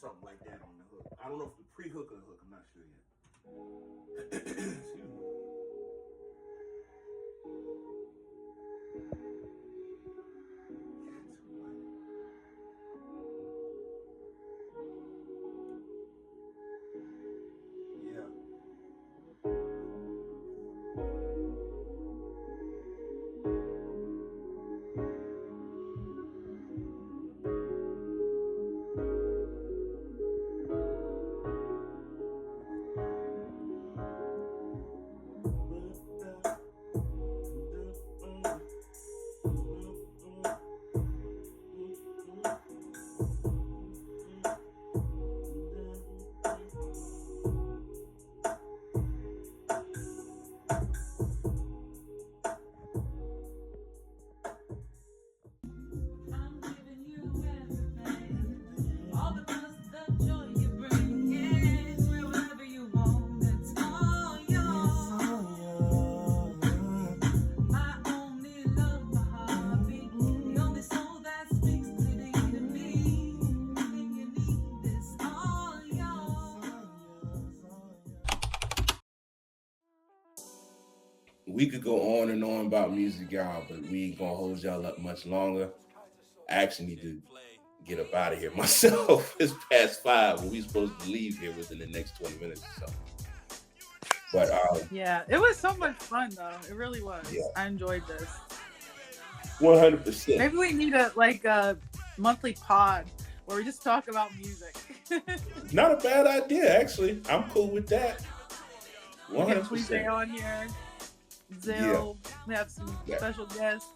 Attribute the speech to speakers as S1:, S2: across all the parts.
S1: something like that on the hook. I don't know if the pre-hook or the hook. I'm not sure yet. Excuse me. Yeah.
S2: I'm giving you everything. All the love, the joy you bring. Yeah, wherever you want, it's all yours. I only love my heartbeat. The only soul that speaks today to me. Everything you need is all yours.
S1: We could go on and on about music, y'all, but we ain't gonna hold y'all up much longer. I actually need to get up out of here myself. It's past 5, and we supposed to leave here within the next 20 minutes or so. But
S3: Yeah, it was so much fun though. It really was.
S1: yeah,
S3: I enjoyed this.
S1: 100%.
S3: Maybe we need a monthly pod where we just talk about music.
S1: Not a bad idea, actually. I'm cool with that.
S3: We get Tweet
S1: 100%.
S3: on here.
S1: Yeah.
S3: Zill. We have some
S1: Yeah.
S3: special guests.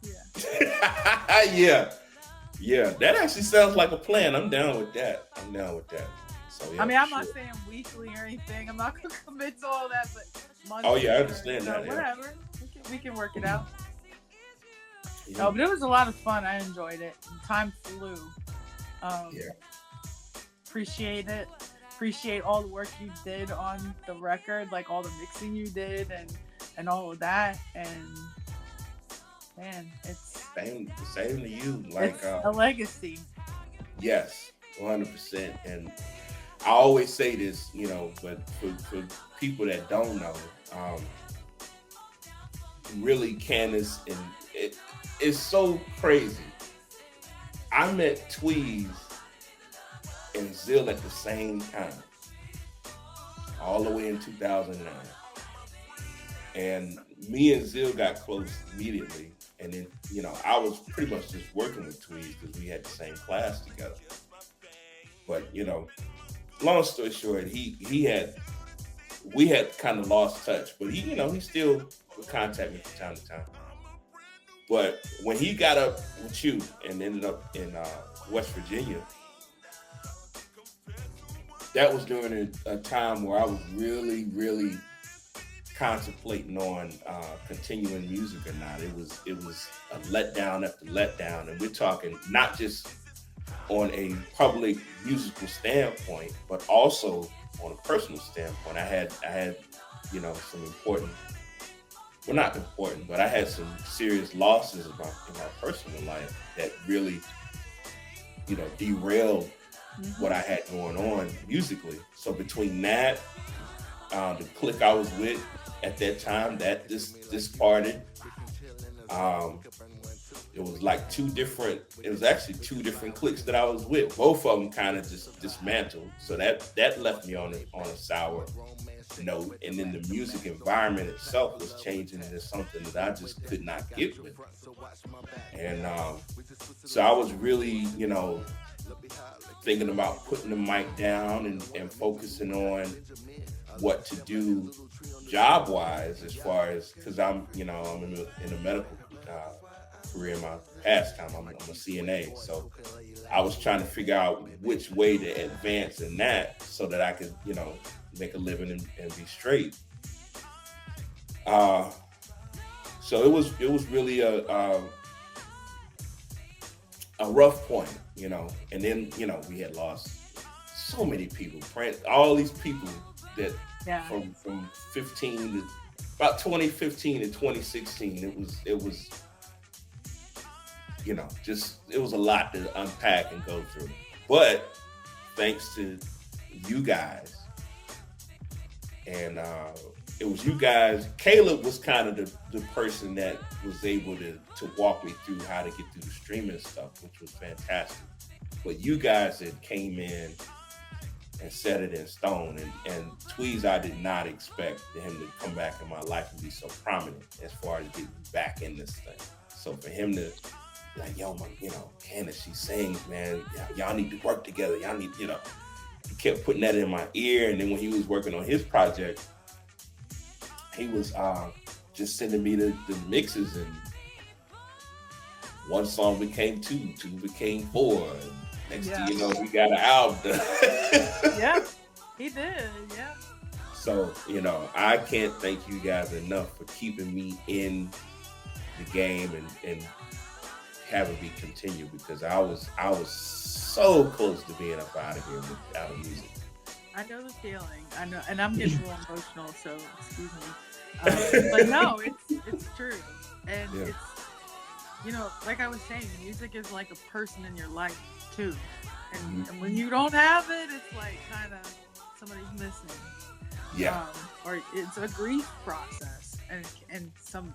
S1: Yeah. Yeah. That actually sounds like a plan. I'm down with that. So yeah.
S3: I mean, I'm
S1: for
S3: not
S1: sure.
S3: saying weekly or anything. I'm not gonna commit to all that, but monthly.
S1: Oh yeah, I understand
S3: so
S1: that. Yeah.
S3: whatever. We can work it out.
S1: Yeah.
S3: No, but it was a lot of fun. I enjoyed it. Time flew.
S1: Yeah.
S3: Appreciate it. Appreciate all the work you did on the record, like all the mixing you did and all of that. And man, it's
S1: Same to you. Like
S3: it's a legacy.
S1: yes, 100%. And I always say this, but for people that don't know, really Candace, and it's so crazy. I met Tweez and Zill at the same time, all the way in 2009. And me and Zill got close immediately. And then, I was pretty much just working with Tweez because we had the same class together. But, long story short, we had kind of lost touch, but he still would contact me from time to time. But when he got up with you and ended up in West Virginia, that was during a time where I was really, really contemplating on continuing music or not. It was a letdown after letdown, and we're talking not just on a public musical standpoint, but also on a personal standpoint. I had some important, well, not important, but I had some serious losses in my personal life that really derailed what I had going on musically. So between that, the clique I was with at that time, that this parted. It was like it was actually two different cliques that I was with. Both of them kind of just dismantled. So that left me on a sour note. And then the music environment itself was changing into something that I just could not get with. And so I was really, thinking about putting the mic down and focusing on what to do job wise, as far as, because I'm in a medical career in my pastime. I'm a CNA, so I was trying to figure out which way to advance in that so that I could make a living and be straight. So it was really a rough point, and then we had lost so many people, all these people that from 15 to about 2015 to 2016, it was it was a lot to unpack and go through. But thanks to you guys. And it was you guys. Caleb was kind of the person that was able to walk me through how to get through the streaming stuff, which was fantastic. But you guys that came in and set it in stone. And Tweez, I did not expect him to come back in my life and be so prominent as far as getting back in this thing. So for him to like, yo, my, Candace, she sings, man. Y'all need to work together. Y'all need, he kept putting that in my ear. And then when he was working on his project, he was just sending me the mixes, and one song became two became four. And next thing you know, we got an album done.
S3: Yeah, he did. Yeah.
S1: So, I can't thank you guys enough for keeping me in the game and having me continue, because I was so close to being up out of here without music.
S3: I know the feeling. I know, and I'm getting a little emotional, so excuse me. But no, it's true, and it's like I was saying, music is like a person in your life too, and when you don't have it, it's like kind of somebody's missing.
S1: Yeah.
S3: Or it's a grief process, and some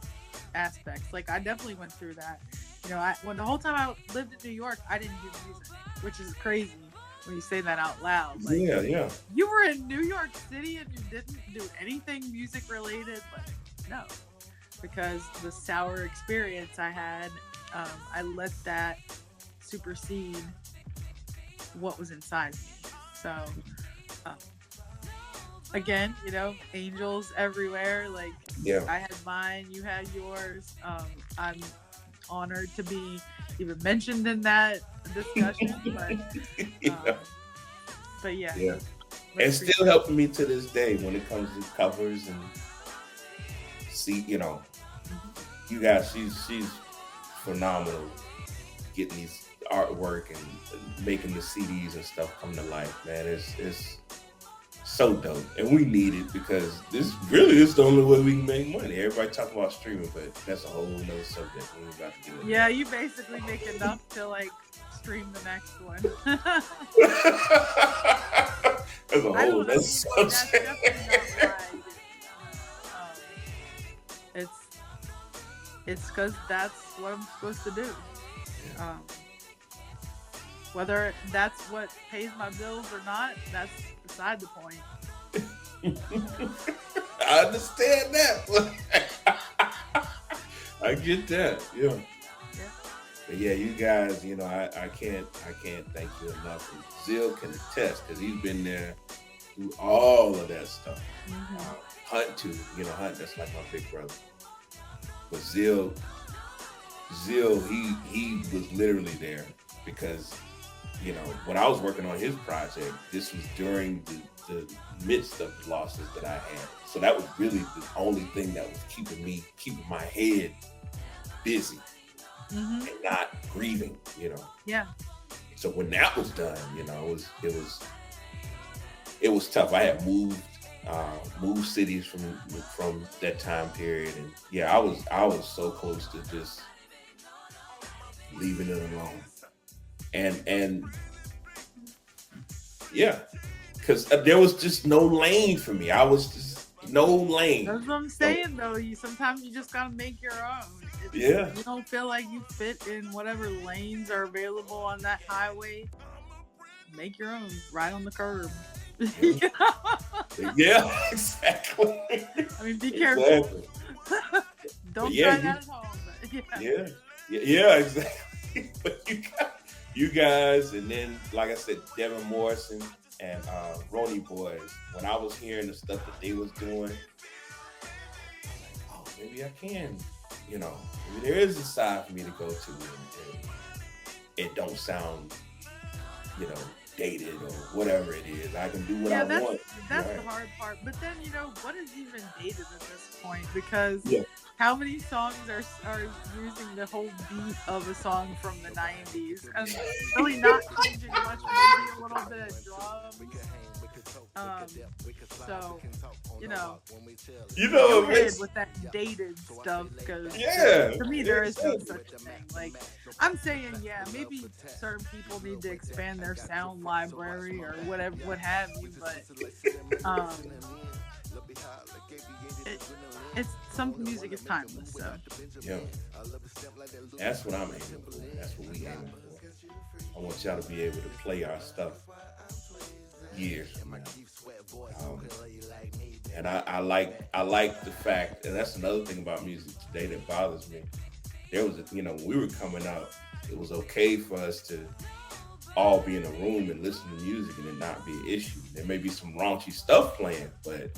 S3: aspects. Like I definitely went through that. When the whole time I lived in New York, I didn't do music, which is crazy when you say that out loud. Like,
S1: yeah.
S3: You were in New York City and you didn't do anything music related? Like, no. Because the sour experience I had, I let that supersede what was inside me. So, again, angels everywhere. Like, I had mine, you had yours. I'm honored to be even mentioned in that discussion, but yeah.
S1: It's still helping me to this day when it comes to covers and you guys, she's phenomenal getting these artwork and making the CDs and stuff come to life, man. It's so dope, and we need it, because this really is the only way we can make money. Everybody talking about streaming, but that's a whole nother subject. We're about to get into.
S3: Yeah, you basically make enough to like stream the next one.
S1: That's a whole nother subject.
S3: That's definitely not right. It's because that's what I'm supposed to do. Whether that's what pays my bills or not, that's beside the point.
S1: I understand that. I get that. Yeah. But yeah, you guys, I can't thank you enough. And Zill can attest, because he's been there through all of that stuff. Hunt too, Hunt, that's like my big brother. But Zill, he was literally there, because when I was working on his project, this was during the midst of the losses that I had. So that was really the only thing that was keeping my head busy and not grieving,
S3: Yeah.
S1: So when that was done, it was tough. I had moved cities from that time period, and yeah, I was so close to just leaving it alone. And yeah, because there was just no lane for me. I was just no lane.
S3: That's what I'm saying, though. Sometimes you just gotta make your own.
S1: You
S3: don't feel like you fit in whatever lanes are available on that highway. Make your own. Ride on the curb.
S1: Yeah, exactly.
S3: I mean, be careful.
S1: Exactly.
S3: Don't try that at home.
S1: Yeah, exactly. But you guys, and then, like I said, Devin Morrison and Roni Boys, when I was hearing the stuff that they was doing, I was like, oh, maybe I can, maybe there is a side for me to go to, and it don't sound, dated or whatever it is. I can do what I want.
S3: That's the hard part. But then, what is even dated at this point? Because how many songs are using the whole beat of a song from the 90s and really not changing much, maybe a little bit of drums. So you know,
S1: You know,
S3: go
S1: it
S3: ahead
S1: makes
S3: with that dated stuff because
S1: yeah,
S3: to me there is no
S1: exactly.
S3: such thing. Like I'm saying, yeah, maybe certain people need to expand their sound library or whatever, what have you. But um, it, it's some music is timeless. So
S1: Yeah, that's what I'm aiming for. That's what we aiming for. I want y'all to be able to play our stuff years from now. Um, and I like the fact, and that's another thing about music today that bothers me. There was, when we were coming up, it was okay for us to all be in a room and listen to music and it not be an issue. There may be some raunchy stuff playing, but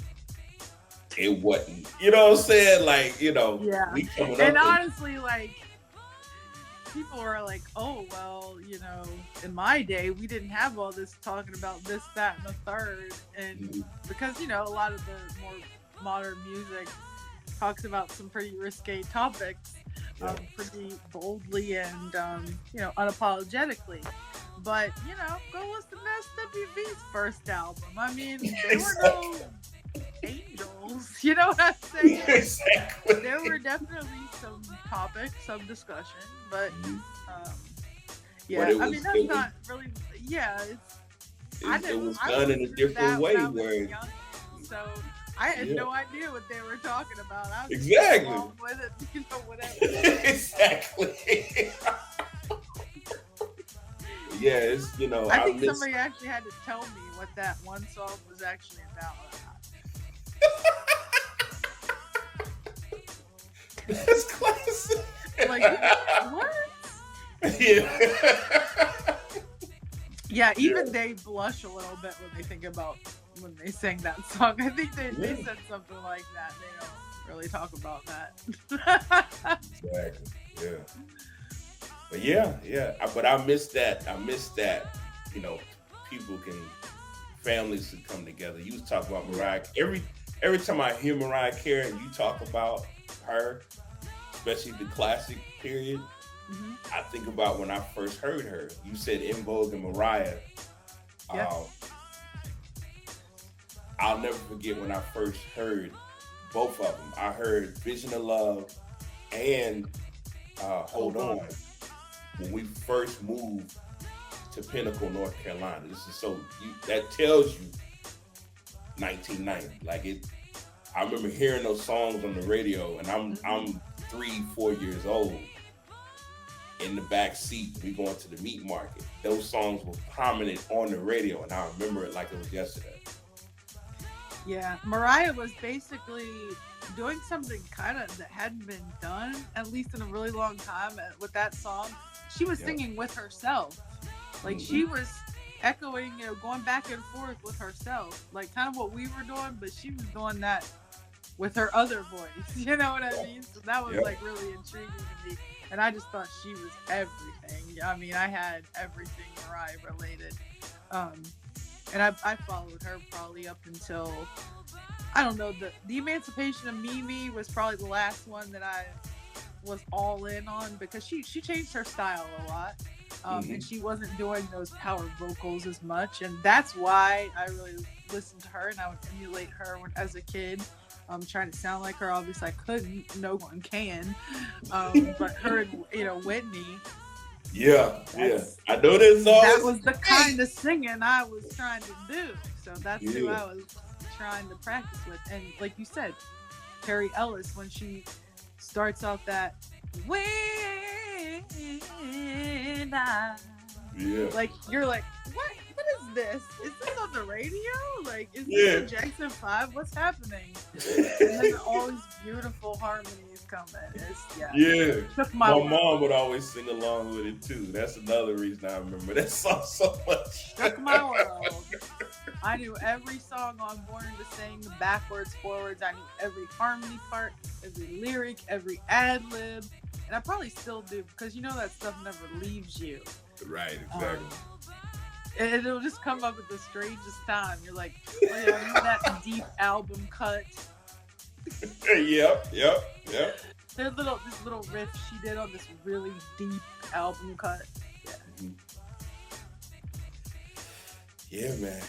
S1: it wasn't. You know what I'm saying? Like,
S3: yeah,
S1: we coming
S3: and
S1: up and
S3: honestly, like people are like, oh, well, in my day, we didn't have all this talking about this, that, and the third. And
S1: Mhm.
S3: because, a lot of the more modern music talks about some pretty risque topics,
S1: Yeah.
S3: pretty boldly and, unapologetically. But, go listen to SWV's first album. I mean, they were no
S1: Exactly.
S3: angels. You know what I'm saying? There
S1: Exactly.
S3: were definitely some topics, some discussion, but
S1: Mhm.
S3: um,
S1: But
S3: yeah,
S1: it
S3: I mean
S1: was
S3: that's
S1: it was
S3: not really. Yeah, it's I
S1: it,
S3: did
S1: it was
S3: I
S1: done in
S3: listened
S1: a
S3: to
S1: different
S3: that when
S1: way
S3: I was
S1: where
S3: young, so I had
S1: yeah.
S3: no idea what they were talking about. I was just going
S1: Exactly.
S3: along with it, whatever.
S1: Exactly. Yeah, it's
S3: I
S1: I
S3: think
S1: miss
S3: somebody actually had to tell me what that one song was actually about.
S1: that's classic.
S3: Like what?
S1: Yeah.
S3: Yeah, even
S1: Yeah.
S3: they blush a little bit when they think about when they sing that song. I think they
S1: Yeah.
S3: said something like that. They don't really talk about that.
S1: Exactly. Yeah. But yeah, yeah. But I miss that. I miss that. You know, people can families can come together. You was talking about
S3: Yeah.
S1: Mariah. Every time I hear Mariah Carey and you talk about her, especially the classic period,
S3: Hmm.
S1: I think about when I first heard her. You said In Vogue and Mariah.
S3: Yeah.
S1: Um, I'll never forget when I first heard both of them. I heard Vision of Love and Hold
S3: Hold
S1: On
S3: on.
S1: when we first moved to Pinnacle, North Carolina. This is that tells you 1990. Like it, I remember hearing those songs on the radio, and I'm
S3: Hmm.
S1: I'm 3, 4 years old in the back seat. We going to the meat market. Those songs were prominent on the radio, and I remember it like it was yesterday.
S3: Yeah. Mariah was basically doing something kind of that hadn't been done, at least in a really long time with that song. She was
S1: Yeah.
S3: singing with herself. Like
S1: Hmm.
S3: she was echoing, going back and forth with herself. Like kind of what we were doing, but she was doing that with her other voice. You know what I
S1: Yeah.
S3: mean? So that was
S1: Yeah.
S3: like really intriguing to me. And I just thought she was everything. I mean, I had everything Mariah related. Um, and I followed her probably up until I don't know, the Emancipation of Mimi was probably the last one that I was all in on because she changed her style a lot. And
S1: Hmm.
S3: she wasn't doing those power vocals as much, and that's why I really listened to her and I would emulate her as a kid. Trying to sound like her. Obviously, I couldn't. No one can. But her and Whitney.
S1: Yeah. Yeah.
S3: That's
S1: I know this song
S3: that
S1: is
S3: was the
S1: great.
S3: kind of singing I was trying to do. So that's who
S1: Yeah.
S3: I was trying to practice with. And like you said, Carrie Ellis when she starts off that when I
S1: Yeah.
S3: like you're like, what is this? Is this on the radio? Like is this a
S1: Yeah.
S3: Jackson 5? What's happening? And then all these beautiful harmonies come in. Yeah.
S1: Yeah.
S3: Took my
S1: My
S3: world.
S1: mom would always sing along with it too. That's another reason I remember that song so much.
S3: Shook my world. I knew every song on Born to Sing, backwards, forwards. I knew every harmony part, every lyric, every ad lib. And I probably still do because that stuff never leaves you.
S1: Right,
S3: Um,
S1: exactly.
S3: and it'll just come up at the strangest time. You're like, oh yeah, I know that deep album cut.
S1: Yep, yep, yep.
S3: This little riff she did on this really deep album cut. Yeah.
S1: Mhm. Yeah, man.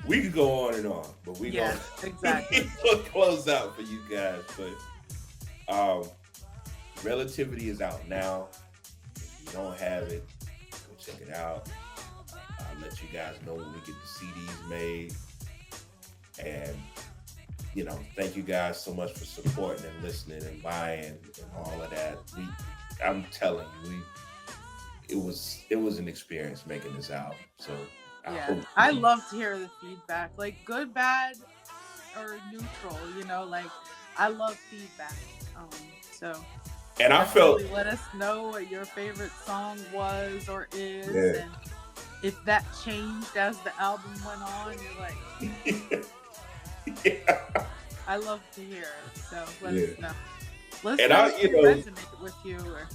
S1: We could go on and on, but we gonna,
S3: Yes,
S1: we
S3: exactly.
S1: gonna close out for you guys. But Relativity is out now. If you don't have it, go check it out. I'll let you guys know when we get the CDs made. And thank you guys so much for supporting and listening and buying and all of that. I'm telling you, it was an experience making this album. So I
S3: Yeah,
S1: hope
S3: I love to hear the feedback, like good, bad, or neutral. Like I love feedback. So
S1: and I felt
S3: definitely let us know what your favorite song was or is,
S1: yeah.
S3: and if that changed as the album went on. You're like,
S1: Yeah.
S3: I love to hear it. So let us
S1: Yeah.
S3: know. Let us
S1: And
S3: know
S1: I,
S3: if it resonated with you, or if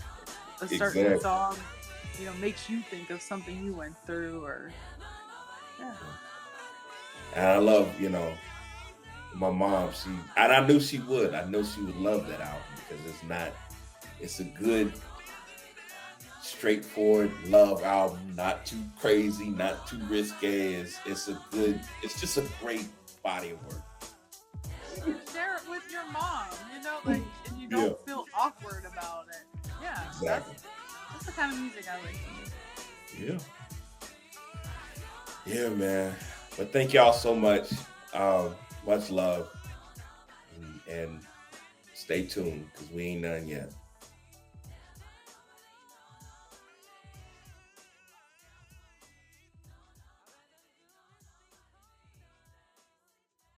S3: a certain
S1: exactly.
S3: song, makes you think of something you went through, or yeah.
S1: And I love, my mom, and I knew she would. I know she would love that album because it's a good, straightforward love album, not too crazy, not too risque. It's just a great body of work.
S3: You can share it with your mom, like, and you
S1: Yeah,
S3: don't feel awkward about it. Yeah, that's
S1: exactly.
S3: that's the kind of music I listen
S1: Yeah. Yeah, man. But thank y'all so much. Much love, and stay tuned because we ain't done yet.